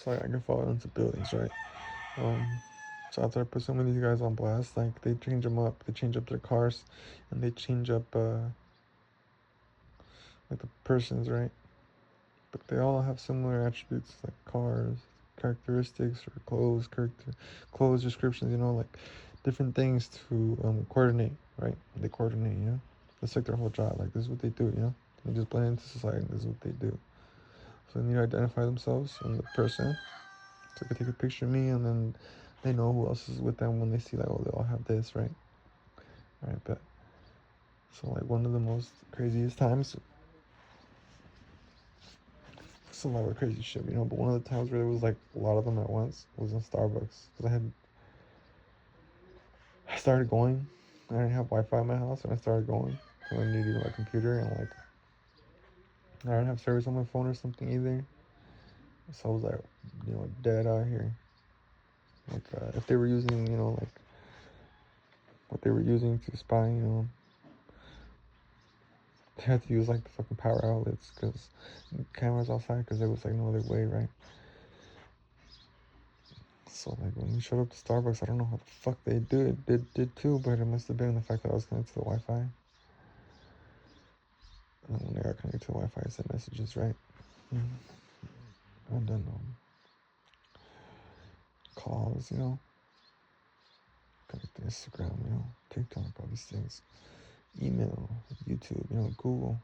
so I can fall into buildings, right? So after I put some of these guys on blast, like they change them up, they change up their cars, and they change up like the persons, right? But they all have similar attributes like cars, characteristics, or clothes descriptions. Like different things to coordinate, right? They coordinate, That's like their whole job. Like this is what they do. They just blend into society. This is what they do. So they need to identify themselves and the person. So they take a picture of me, and then they know who else is with them when they see like, oh, they all have this, right? All right, but so like one of the most craziest times. It's a lot of crazy shit, But one of the times where there was like a lot of them at once was in Starbucks because I started going. I didn't have Wi-Fi in my house, and I started going. So I needed my computer, and like I didn't have service on my phone or something either. So I was like, dead out here. Like if they were using, like what they were using to spy, they had to use like the fucking power outlets because cameras outside because there was like no other way, right? So like when we showed up to Starbucks, I don't know how the fuck they did too, but it must have been the fact that I was connected to the Wi-Fi. And when they got connected to the Wi-Fi, I sent messages, right? And then calls, connect to Instagram, TikTok, all these things, email, YouTube, Google,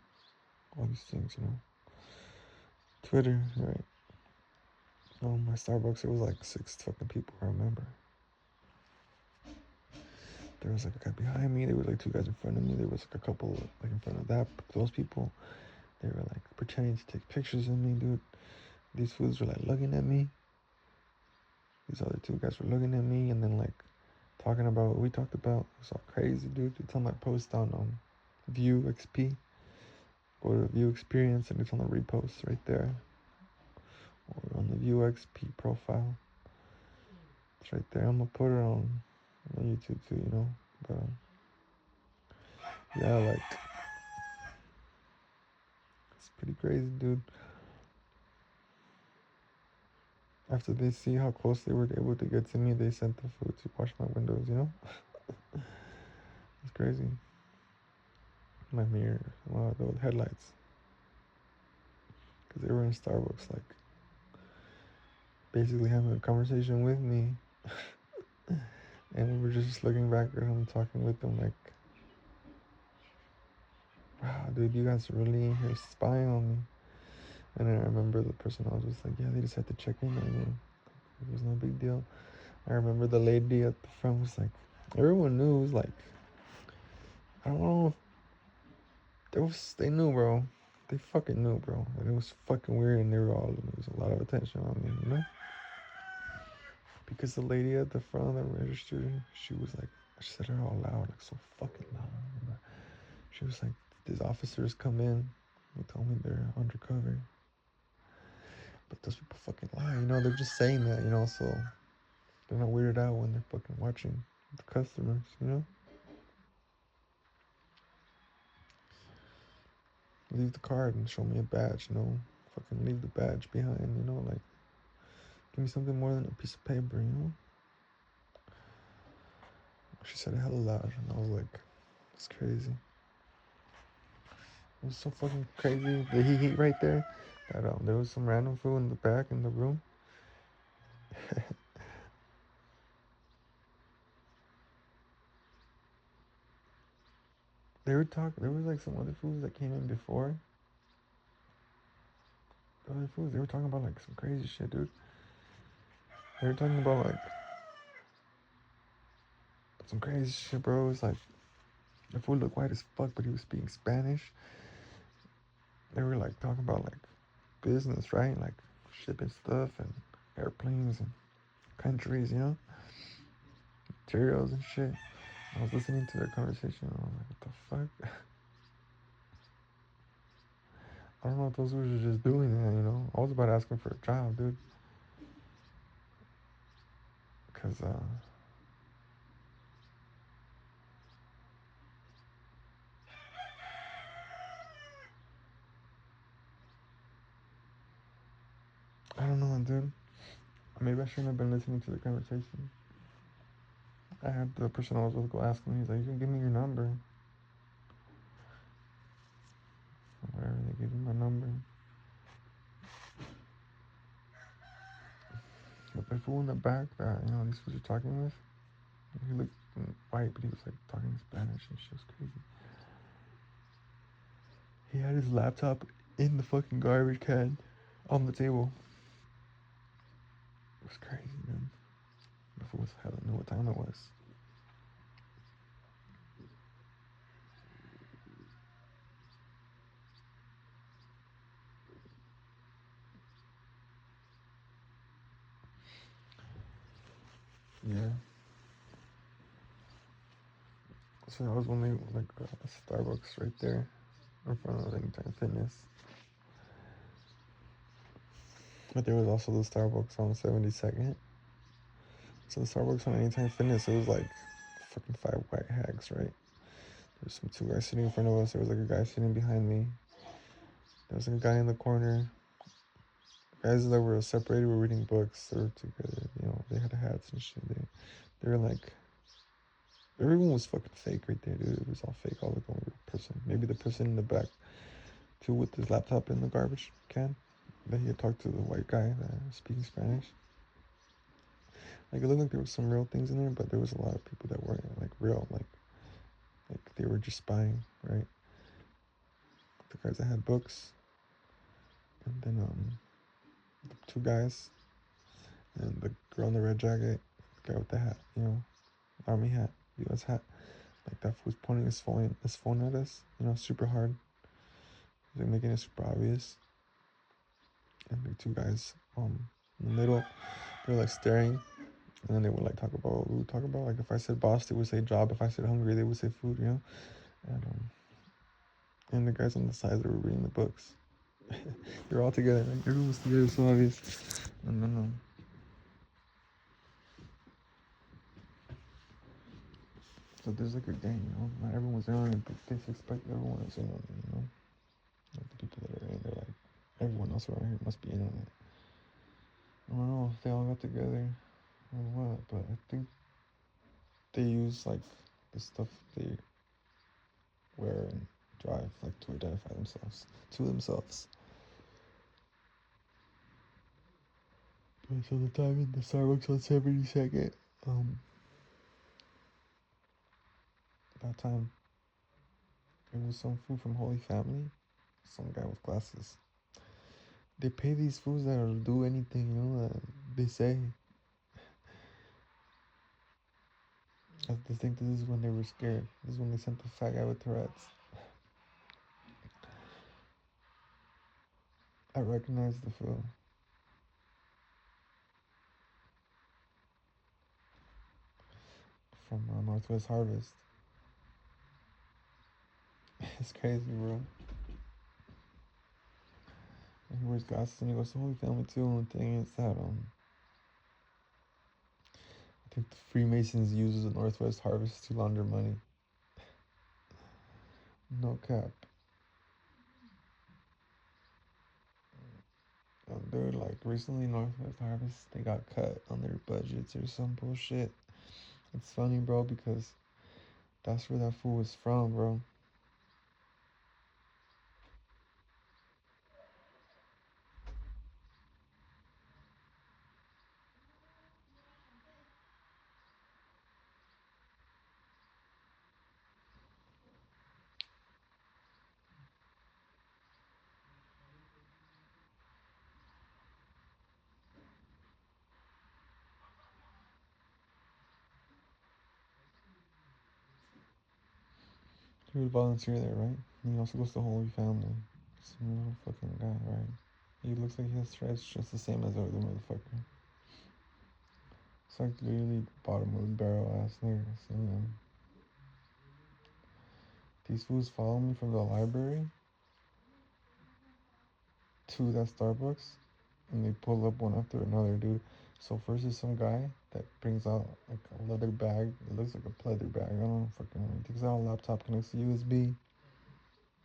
all these things, Twitter, right? My Starbucks, it was like 6 fucking people, I remember. There was like a guy behind me. There was like 2 guys in front of me. There was like a couple like in front of those people. They were like pretending to take pictures of me, dude. These fools were like looking at me. These other 2 guys were looking at me and then like talking about what we talked about. It's all crazy, dude. It's on my post on View XP. Go to View Experience and it's on the repost right there. Or on the View XP profile. It's right there. I'm gonna put it on YouTube too, But yeah, like it's pretty crazy, dude. After they see how close they were able to get to me, they sent the food to wash my windows. It's crazy. My mirror, wow, those headlights. Because they were in Starbucks, like, basically having a conversation with me. And we were just looking back at him, talking with them, like, wow, dude, you guys are really in here spying on me. And then I remember the person, I was just like, yeah, they just had to check in on you. It was no big deal. I remember the lady at the front was like, everyone knew. It was like, I don't know if they knew, bro. They fucking knew, bro. And it was fucking weird, and there was a lot of attention on me. Because the lady at the front of the register, she was like, she said it all loud, like so fucking loud. She was like, these officers come in, they told me they're undercover. But those people fucking lie, they're just saying that, so they're not weirded out when they're fucking watching the customers. Leave the card and show me a badge. Fucking leave the badge behind, like, give me something more than a piece of paper. She said it hella loud, and I was like, it's crazy. It was so fucking crazy. The heat right there. That there was some random food in the back in the room. They were talking. There was like some other foods that came in before. The other foods. They were talking about like some crazy shit, dude. They were talking about like some crazy shit, bro. It was like the food looked white as fuck, but he was speaking Spanish. They were like talking about like business, right? Like shipping stuff and airplanes and countries, materials and shit. I was listening to their conversation. And I was like, what the fuck? I don't know if those dudes are just doing that. I was about to ask him for a job, dude. Because, I don't know, dude. Maybe I shouldn't have been listening to the conversation. I had the person I was with go ask me. He's like, "You can give me your number." Whatever. They gave me my number. But the fool in the back that these fools are talking with, he looked white, but he was like talking Spanish and shit was crazy. He had his laptop in the fucking garbage can on the table. It was crazy, man. The fool was hell knew what time it was. Yeah. So that was when they like a Starbucks right there in front of Anytime Fitness. But there was also the Starbucks on 72nd. So the Starbucks on Anytime Fitness, it was like fucking five white hags, right? There's some two guys sitting in front of us. There was like a guy sitting behind me. There was like a guy in the corner. Guys that were separated were reading books. They were together. They had hats and shit. They were like, everyone was fucking fake right there, dude. It was all fake. All like only real person. Maybe the person in the back too with his laptop in the garbage can. That he had talked to the white guy that was speaking Spanish. Like it looked like there was some real things in there, but there was a lot of people that weren't like real. Like they were just spying, right? The guys that had books, and then the two guys, and the girl in the red jacket, the guy with the hat, army hat, U.S. hat. Like that fool was pointing his phone at us, super hard. He's like making it super obvious. And the two guys in the middle, they were like staring, and then they would like talk about what we would talk about. Like if I said boss, they would say job. If I said hungry, they would say food. And the guys on the sides that were reading the books. They're all together. Like everyone was together, so obvious. And then so there's like a gang. Not everyone was in on it, but they suspect everyone is in on it. Like the people that are in, they're like everyone else around here must be in on it. I don't know if they all got together or what, but I think they use like the stuff they wear and drive like to identify themselves to themselves. But so the time in the Starbucks on 72nd, that time it was some food from Holy Family, some guy with glasses. They pay these fools that'll do anything, that they say. I think this is when they were scared. This is when they sent the fat guy with Tourette's. I recognized the fool from Northwest Harvest. It's crazy, bro. And he wears glasses and he goes to Holy Family too. And the thing is that I think the Freemasons uses the Northwest Harvest to launder money. No cap. They're like recently Northwest Harvest they got cut on their budgets or some bullshit. It's funny, bro, because that's where that fool was from, bro. He would volunteer there, right? And he also goes to Holy Family. Some little fucking guy, right? He looks like he has threads just the same as the other motherfucker. It's like literally bottom of the barrel ass niggas, These fools follow me from the library to that Starbucks, and they pull up one after another, dude. So first is some guy that brings out like a leather bag. It looks like a leather bag. I don't know, fucking. He takes out a laptop, connects to USB.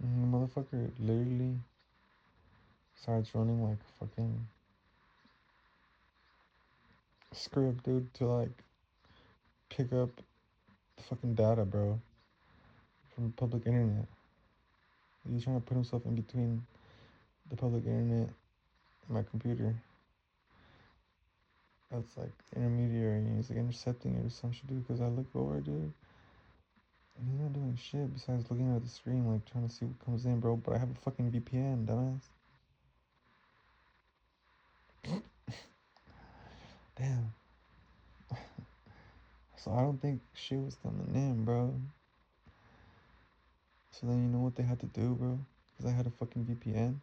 And the motherfucker literally starts running like fucking script, dude, to like pick up the fucking data, bro, from the public internet. He's trying to put himself in between the public internet and my computer. That's like intermediary. He's like intercepting it or some shit, dude. Because I look over, dude, and he's not doing shit besides looking at the screen, like trying to see what comes in, bro. But I have a fucking VPN, dumbass. Damn. So I don't think shit was coming in, bro. So then you know what they had to do, bro? Because I had a fucking VPN.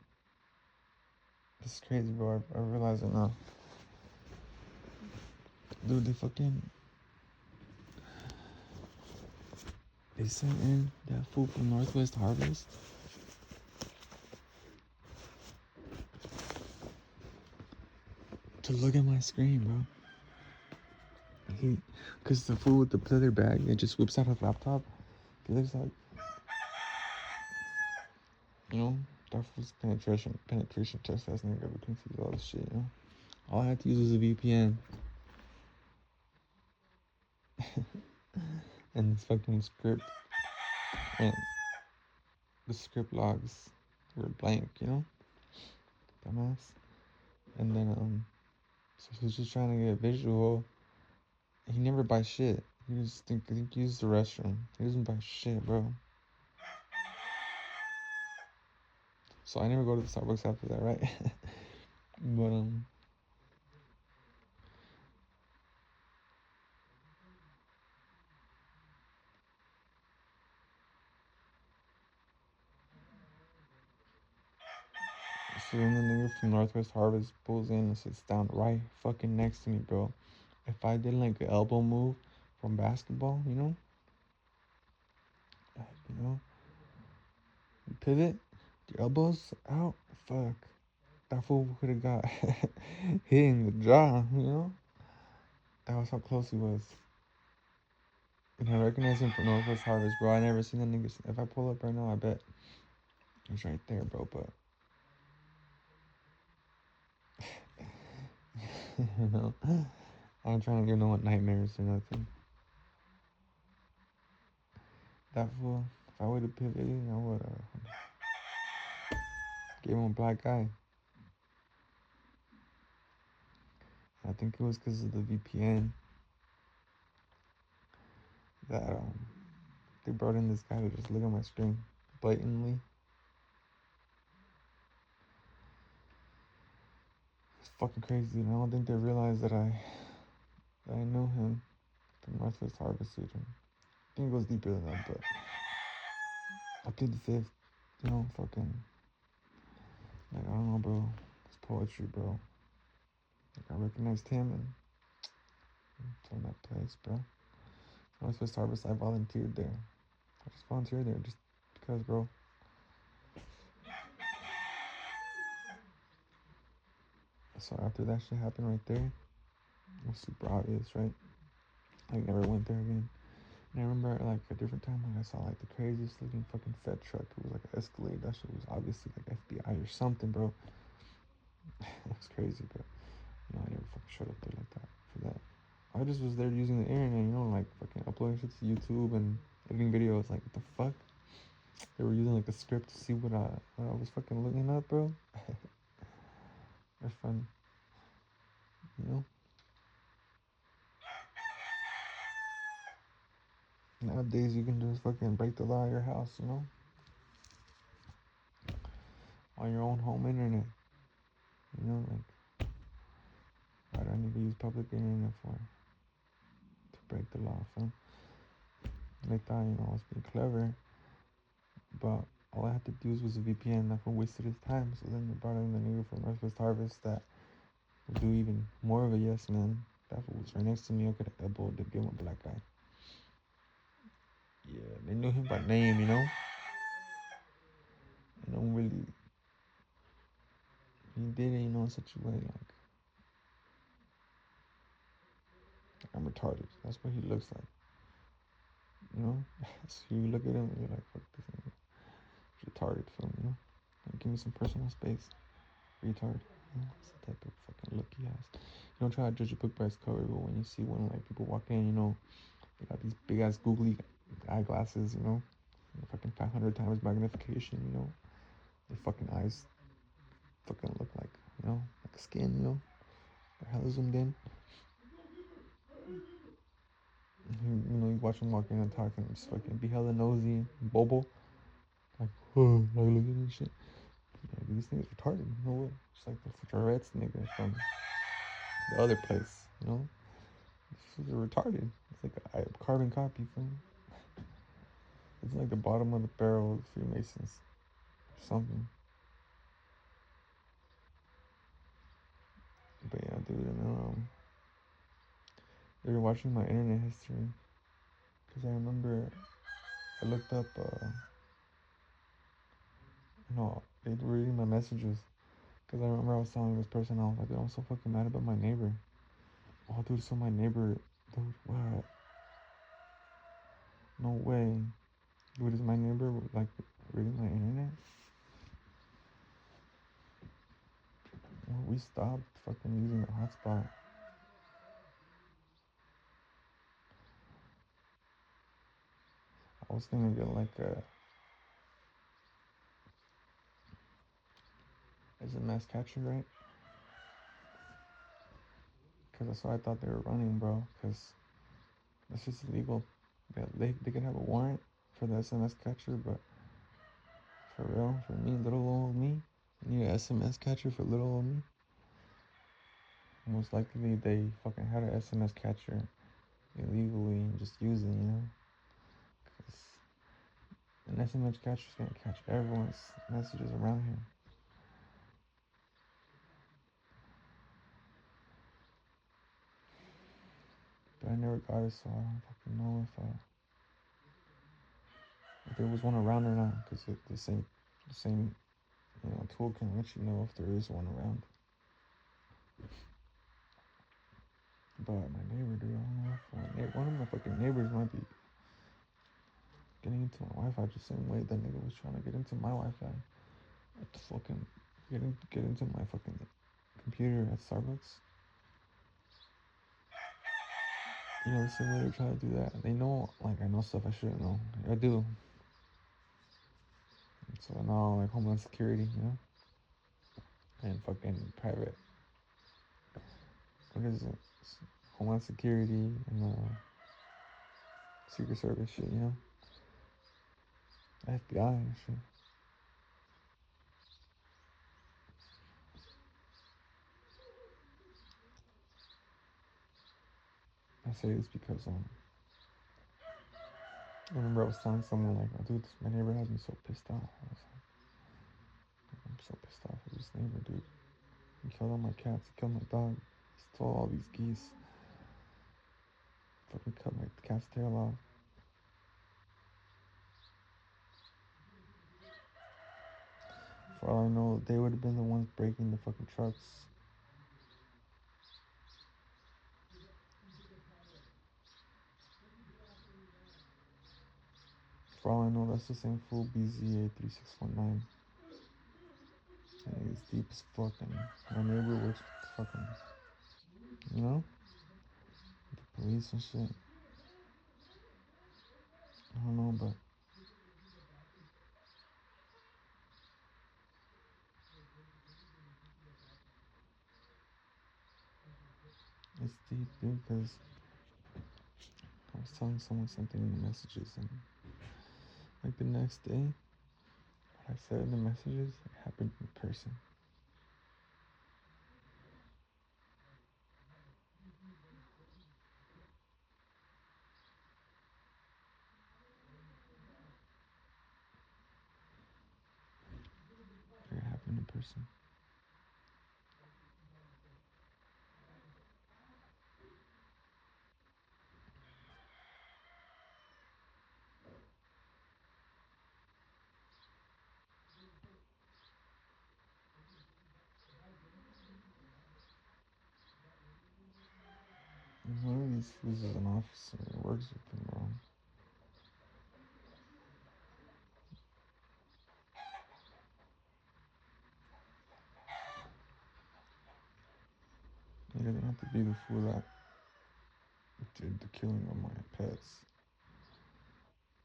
This is crazy, bro. I realize it now. Dude, they sent in that food from Northwest Harvest. To look at my screen, bro. Cause the food with the leather bag, it just whips out his laptop. It looks like, you know, that was penetration test. That's nigga we confuse all this shit, you know. All I had to use was a VPN. And this fucking script, and the script logs were blank, you know, dumbass. And then so he's just trying to get a visual. He never buys shit. He just think he uses the restroom. He doesn't buy shit, bro. So I never go to the Starbucks after that, right? But so then the nigga from Northwest Harvest pulls in and sits down right fucking next to me, bro. If I did like an elbow move from basketball, you know, you pivot, your elbows out, fuck. That fool could have got hit in the jaw, you know? That was how close he was. And I recognize him from Northwest Harvest, bro. I never seen that nigga. If I pull up right now, I bet he's right there, bro. But, you know, I'm trying to give no one nightmares or nothing. That fool, if I would have pivoted, I would have gave him a black eye. I think it was because of the VPN that they brought in this guy to just look at my screen blatantly. It's fucking crazy, and I don't think they realized that I knew him from Northwest Harvest, dude. I think it goes deeper than that, but I plead the fifth, you know, fucking, like, I don't know, bro. It's poetry, bro. Like, I recognized him and from that place, bro. Northwest Harvest, I volunteered there. I just volunteered there just because, bro. So after that shit happened right there, it was super obvious, right? I never went there again. And I remember like a different time when I saw like the craziest looking fucking Fed truck. It was like an Escalade. That shit was obviously like FBI or something, bro. It was crazy, but you know, I never fucking showed up there like that for that. I just was there using the internet, you know, like fucking uploading shit to YouTube and editing videos. Like, what the fuck? They were using like a script to see what I was fucking looking up, bro. They're funny, you know. Nowadays, you can just fucking break the law of your house, you know, on your own home internet. You know, like, why do I need to use public internet for? To break the law, fam. They thought, you know, I was being clever, but all I had to do was a VPN. That one wasted his time. So then they brought in the nigga from Northwest Harvest that would do even more of a yes man. That fool was right next to me. I could have elbowed the give him a black eye. Yeah, they knew him by name, you know. You know, really, he did it, you know, in such a way like I'm retarded. That's what he looks like, you know. So you look at him and you're like, fuck this nigga. He's retarded, film, you know. Like, give me some personal space, retard. You know, that's the type of fucking look he has. don't try to judge a book by its cover, but when you see when like people walk in, they got these big ass googly eyeglasses, fucking 500 times magnification, their fucking eyes fucking look like skin, they're hella zoomed in. You watch them walk in and talk and just fucking be hella nosy, bobo, like, oh, like look at this shit. Yeah, these niggas retarded, you know what? Just like the Tourette's nigga from the other place, These are retarded. It's like a carbon copy from. It's like the bottom of the barrel of Freemasons, or something. But yeah, dude, and they were watching my internet history because I remember I looked up, they were reading my messages because I remember I was telling this person, I was like, dude, I'm so fucking mad about my neighbor. Oh, dude, so my neighbor, dude, what? No way. Dude, is my neighbor like reading my internet? Well, we stopped fucking using the hotspot. I was gonna get like a SMS catcher, right? Because that's what I thought they were running, bro. Because that's just illegal. They can have a warrant for the SMS catcher, but for real, for me, little old me, need an SMS catcher for little old me. Most likely they fucking had an SMS catcher illegally and just using, Because an SMS catcher is gonna catch everyone's messages around here. But I never got it, so I don't fucking know if there was one around or not. Because the same tool can let you know if there is one around. But my neighbor, dude, I don't know if one of my fucking neighbors might be getting into my Wi-Fi just the same way that nigga was trying to get into my Wi-Fi. At the fucking get into my fucking computer at Starbucks. The same way they're trying to do that. They know, like, I know stuff I shouldn't know. I do. So now, like, Homeland Security, and fucking private. What is it? Homeland Security and Secret Service shit, FBI and shit. I say this because I remember I was telling someone like, oh, dude, my neighbor has me so pissed off. I was like, I'm so pissed off with this neighbor, dude. He killed all my cats. He killed my dog. He stole all these geese. Fucking cut my cat's tail off. For all I know, they would have been the ones breaking the fucking trucks. For all I know, that's the same fool BZA3619. And he's deep as fuck, and my neighbor works with fucking, the police and shit. I don't know, but it's deep, dude, because I was telling someone something in the messages, and like the next day, what I said in the messages, it happened in person. It happened in person. And one of these fools is an officer that works with them, bro. doesn't have to be the fool that did the killing of my pets.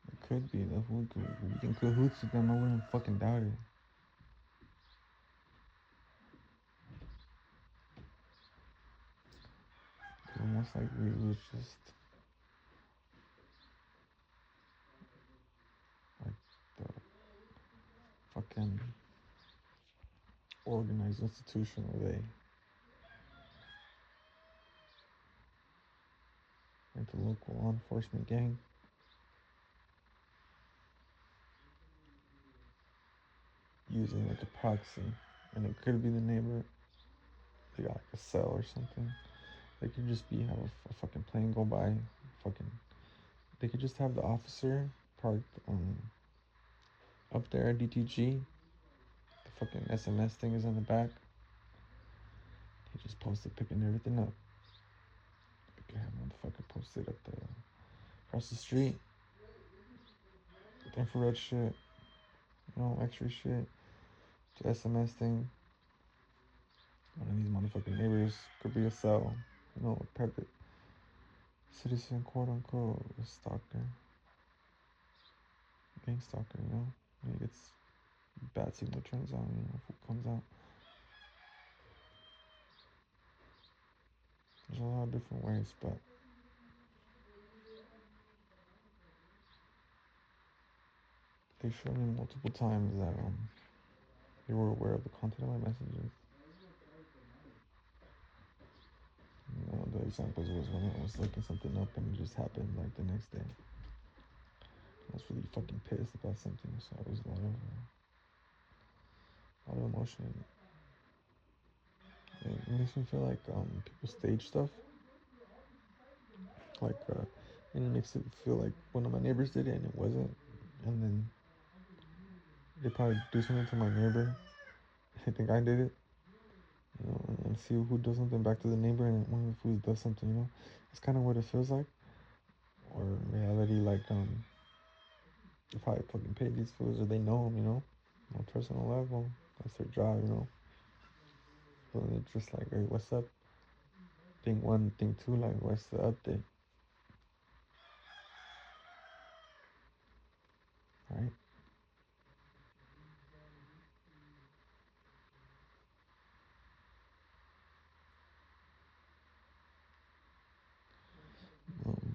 It could be the fool could be in cahoots with them. I wouldn't fucking doubt it. But most likely it was just like the fucking organized institution where they like the local law enforcement gang using like a proxy, and it could be the neighbor. They got like a cell or something. They could just be have a fucking plane go by, fucking. They could just have the officer parked up there at DTG. The fucking SMS thing is in the back. He just posted picking everything up. They could have motherfucker posted at the across the street. Infrared shit, X-ray shit. The SMS thing. One of these motherfucking neighbors could be a cell, a private citizen, quote unquote, a stalker, gang stalker, When he gets bad signal turns on, if it comes out. There's a lot of different ways, but they showed me multiple times that they were aware of the content of my messages. The examples was when I was looking something up and it just happened like the next day. I was really fucking pissed about something, so it was a lot of emotion. It makes me feel like people stage stuff, like, and it makes it feel like one of my neighbors did it and it wasn't, and then they probably do something to my neighbor. I think I did it, and see who does something back to the neighbor, and one of the fools does something, It's kind of what it feels like, or in reality, like, they probably fucking paid these fools, or they know them, on a personal level. That's their job, So they're just like, hey, what's up? Thing one, thing two, like, what's the update? Right? Um,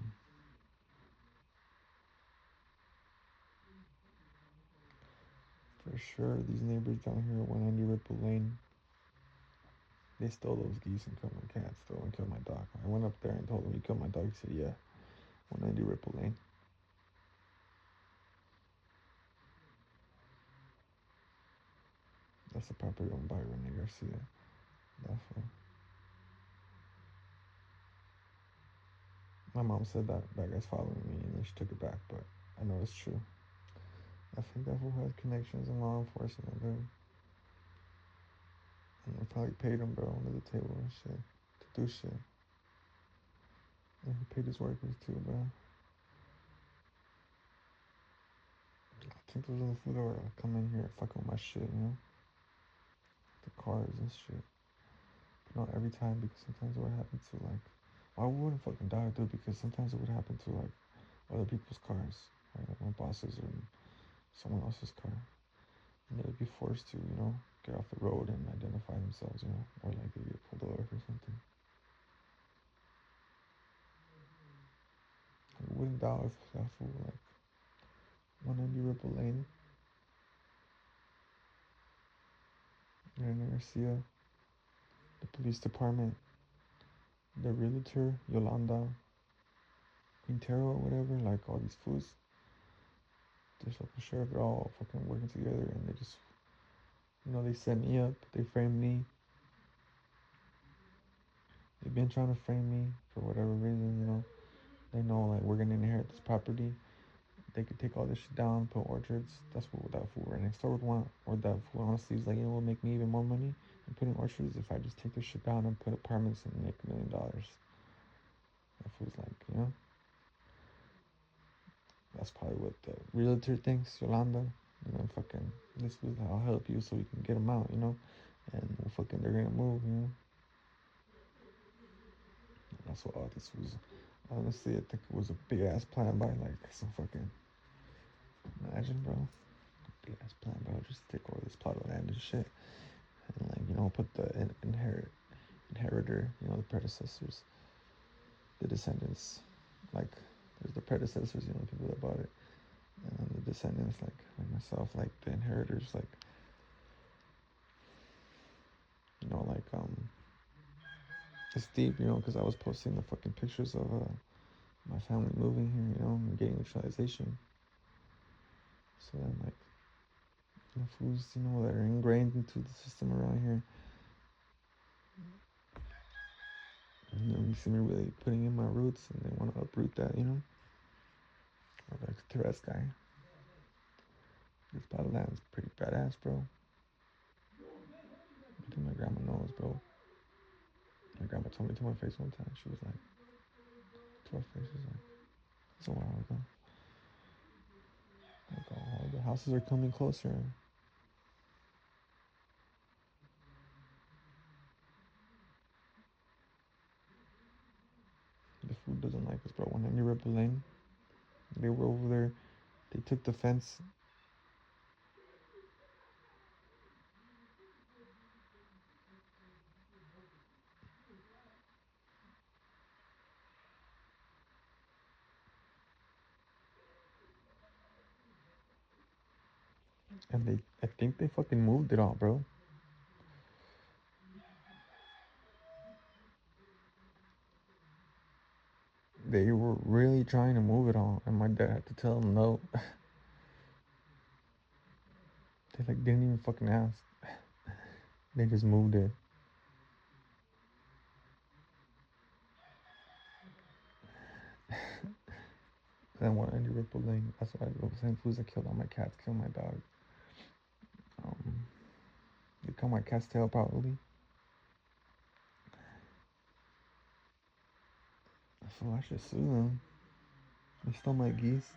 for sure, these neighbors down here at 190 Ripple Lane, they stole those geese and killed my cat, stole and killed my dog. I went up there and told them, you killed my dog? He said, yeah, 190 Ripple Lane. That's the property owned by Rene Garcia. That's my mom said that guy's following me, and then she took it back, but I know it's true. I think that fool has connections in law enforcement, dude. And they probably paid him, bro, under the table and shit to do shit. And he paid his workers too, bro. I think those are the food that were coming here fucking with my shit, the cars and shit. But not every time, because sometimes it would happen to like, well, I wouldn't fucking die, dude, because sometimes it would happen to like other people's cars, right? Like my bosses or someone else's car. And they would be forced to, get off the road and identify themselves, or like they get pulled over for something. I wouldn't doubt if that fool, like, 190 Ripple Lane, in Garcia, the police department, the realtor, Yolanda, Quintero or whatever, like all these fools, they're fucking sheriff, they're all fucking working together and they just, they set me up, they framed me. They've been trying to frame me for whatever reason, They know like we're gonna inherit this property. They could take all this shit down, put orchards. That's what that fool right next door would want. Or that fool honestly is like, what make me even more money than putting orchards if I just take this shit down and put apartments and make $1 million. That fool's like, that's probably what the realtor thinks, Yolanda. And then fucking this fool's like, I'll help you so we can get them out, And we'll fucking they're gonna move, Also, all this was honestly, I think it was a big ass plan by like some fucking imagine, bro. Big ass plan, bro. Just take over this plot of land and shit, and like put the inheritor, the predecessors, the descendants, like there's the predecessors, the people that bought it, and then the descendants, like myself, like the inheritors, like like it's deep, because I was posting the fucking pictures of my family moving here, and getting neutralization. So then, like, the foods, that are ingrained into the system around here, you see me really putting in my roots, and they want to uproot that. Or like Tourette's guy. This plot of land's pretty badass, bro. I think my grandma knows, bro. My grandma told me to my face one time. She was like, to our faces, like, it's a while ago. Like, oh, the houses are coming closer. The food doesn't like us, bro. When I Ripple Lane, they were over there. They took the fence. And I think they fucking moved it all, bro. They were really trying to move it all, and my dad had to tell them no. They like didn't even fucking ask. They just moved it. Then one Andy Ripple Lane. That's why the same foods that killed all my cats, killed my dog. They cut my cat's tail probably. So I should sue them. They stole my geese.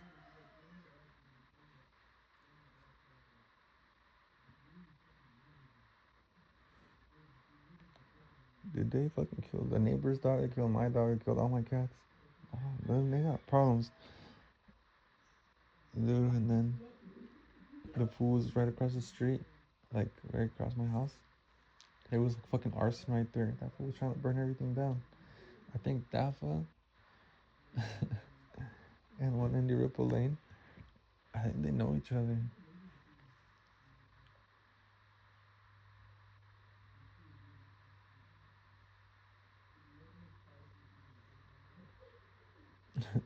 Did they fucking kill the neighbor's dog? They killed my dog. They killed all my cats. Oh, they got problems, dude. And then the fool was right across the street, like right across my house. There was fucking arson right there. That fool was trying to burn everything down. I think Dafa and one Indy Ripple Lane, I think they know each other.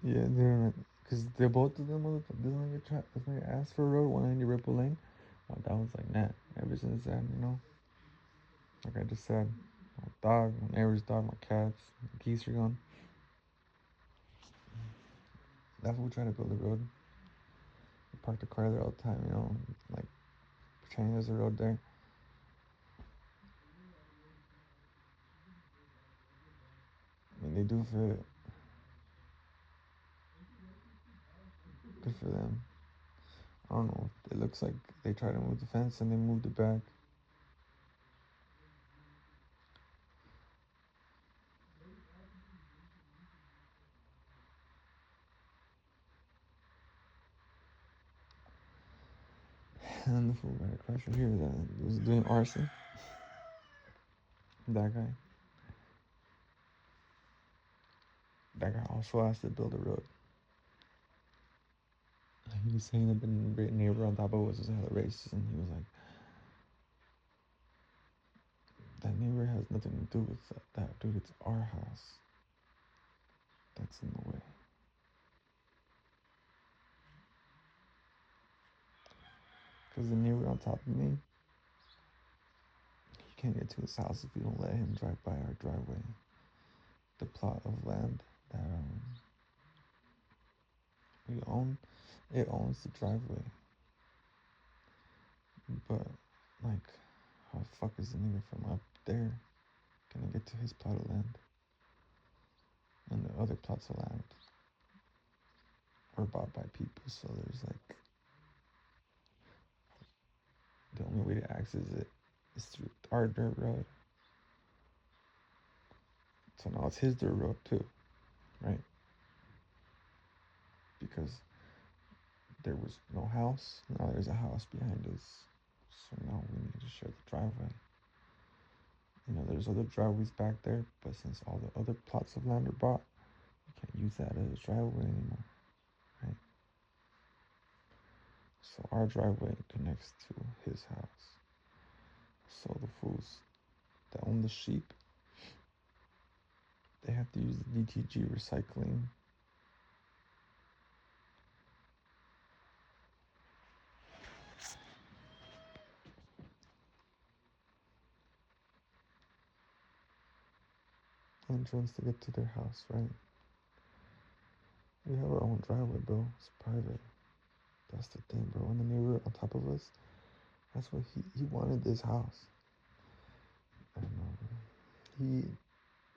Yeah, because they're both of them. This nigga asked for a road. One Indy Ripple Lane. My dog was like, nah. Ever since then, like I just said, my dog, my neighbor's dog, my cats, my geese are gone. That's what we try to build a road. We park the car there all the time, like pretending there's a road there. I mean, they do for it. Good for them. I don't know. It looks like they tried to move the fence and they moved it back. And then the fool right across from here that was doing arson. That guy. That guy also asked to build a road. He was saying that the neighbor on top of us was hella racist, and he was like, that neighbor has nothing to do with that, dude. It's our house that's in the way. Because the neighbor on top of me, he can't get to his house if we don't let him drive by our driveway. The plot of land that we own, it owns the driveway. But, like, how the fuck is the nigga from up there gonna get to his plot of land? And the other plots of land were bought by people, so there's like, the only way to access it is through our dirt road. So now it's his dirt road too, right? Because there was no house. Now there's a house behind us. So now we need to share the driveway. You know, there's other driveways back there, but since all the other plots of land are bought, you can't use that as a driveway anymore, right? So our driveway connects to his house. So the fools that own the sheep, they have to use the DTG recycling. Entrance to get to their house, right? We have our own driveway, bro. It's private. That's the thing, bro. And the neighbor on top of us, that's what he wanted this house. And he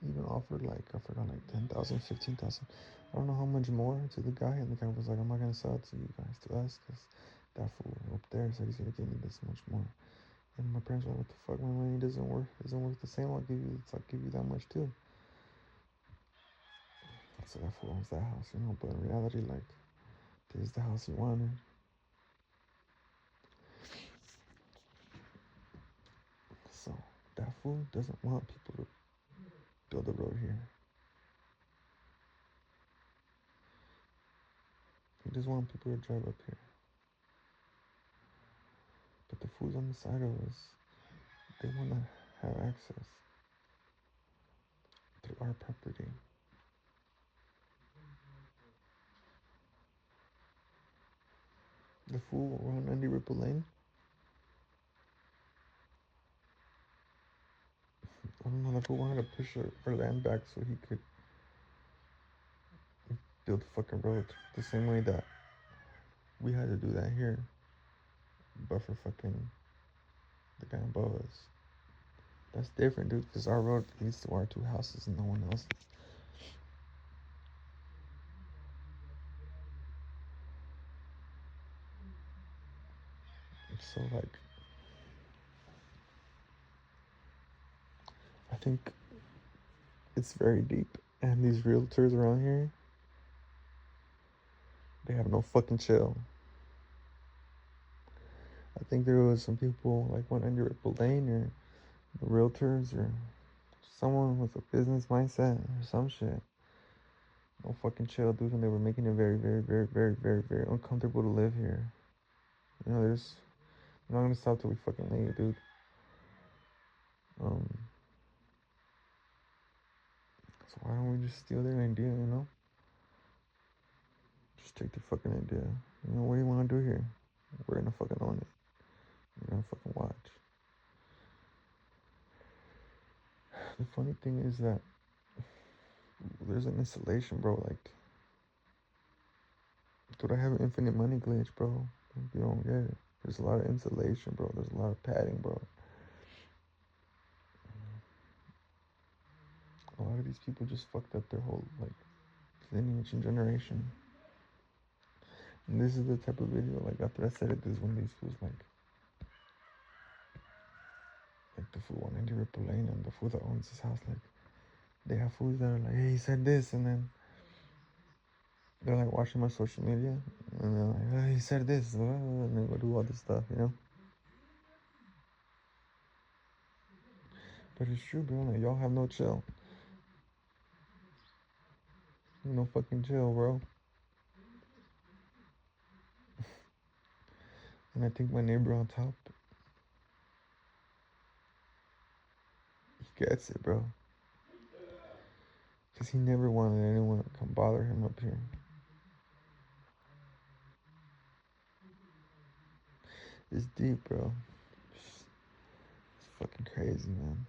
even offered like, I forgot, like 10,000, 15,000. I don't know how much more to the guy. And the guy was like, I'm not going to sell it to you guys, to us, because that fool up there said he's going to give me this much more. And my parents were like, what the fuck, my money isn't worth the same. I'll give you that much too. So that fool owns that house, you know. But in reality, like, this is the house he wanted. So that fool doesn't want people to build a road here. He just wants people to drive up here. But the fools on the side of us, they want to have access through our property. The fool around Andy Ripple Lane, I don't know, the fool wanted to push our land back so he could build a fucking road the same way that we had to do that here, but for fucking the guy above us. That's different, dude, because our road leads to our two houses and no one else's. So, like, I think it's very deep. And these realtors around here, they have no fucking chill. I think there was some people like went under Ripple Lane or the realtors or someone with a business mindset or some shit. No fucking chill, dude, and they were making it very, very, very, very, very, very uncomfortable to live here. You know, we're not gonna stop till we fucking leave, dude. Um, so why don't we just steal their idea, you know? Just take the fucking idea. You know, what do you want to do here? We're gonna fucking own it. We're gonna fucking watch. The funny thing is that there's an installation, bro. Like, dude, I have an infinite money glitch, bro. You don't get it. There's a lot of insulation, bro. There's a lot of padding, bro. A lot of these people just fucked up their whole, like, lineage and generation. And this is the type of video, like, after I said it, this is one of these fools, like the fool on Andy Ripple Lane and the fool that owns this house, like, they have fools that are like, hey, he said this, and then they're like watching my social media, and they're like, oh, he said this, and they go do all this stuff, you know? But it's true, bro. Like, y'all have no chill. No fucking chill, bro. And I think my neighbor on top, he gets it, bro. Because he never wanted anyone to come bother him up here. It's deep, bro. It's fucking crazy, man.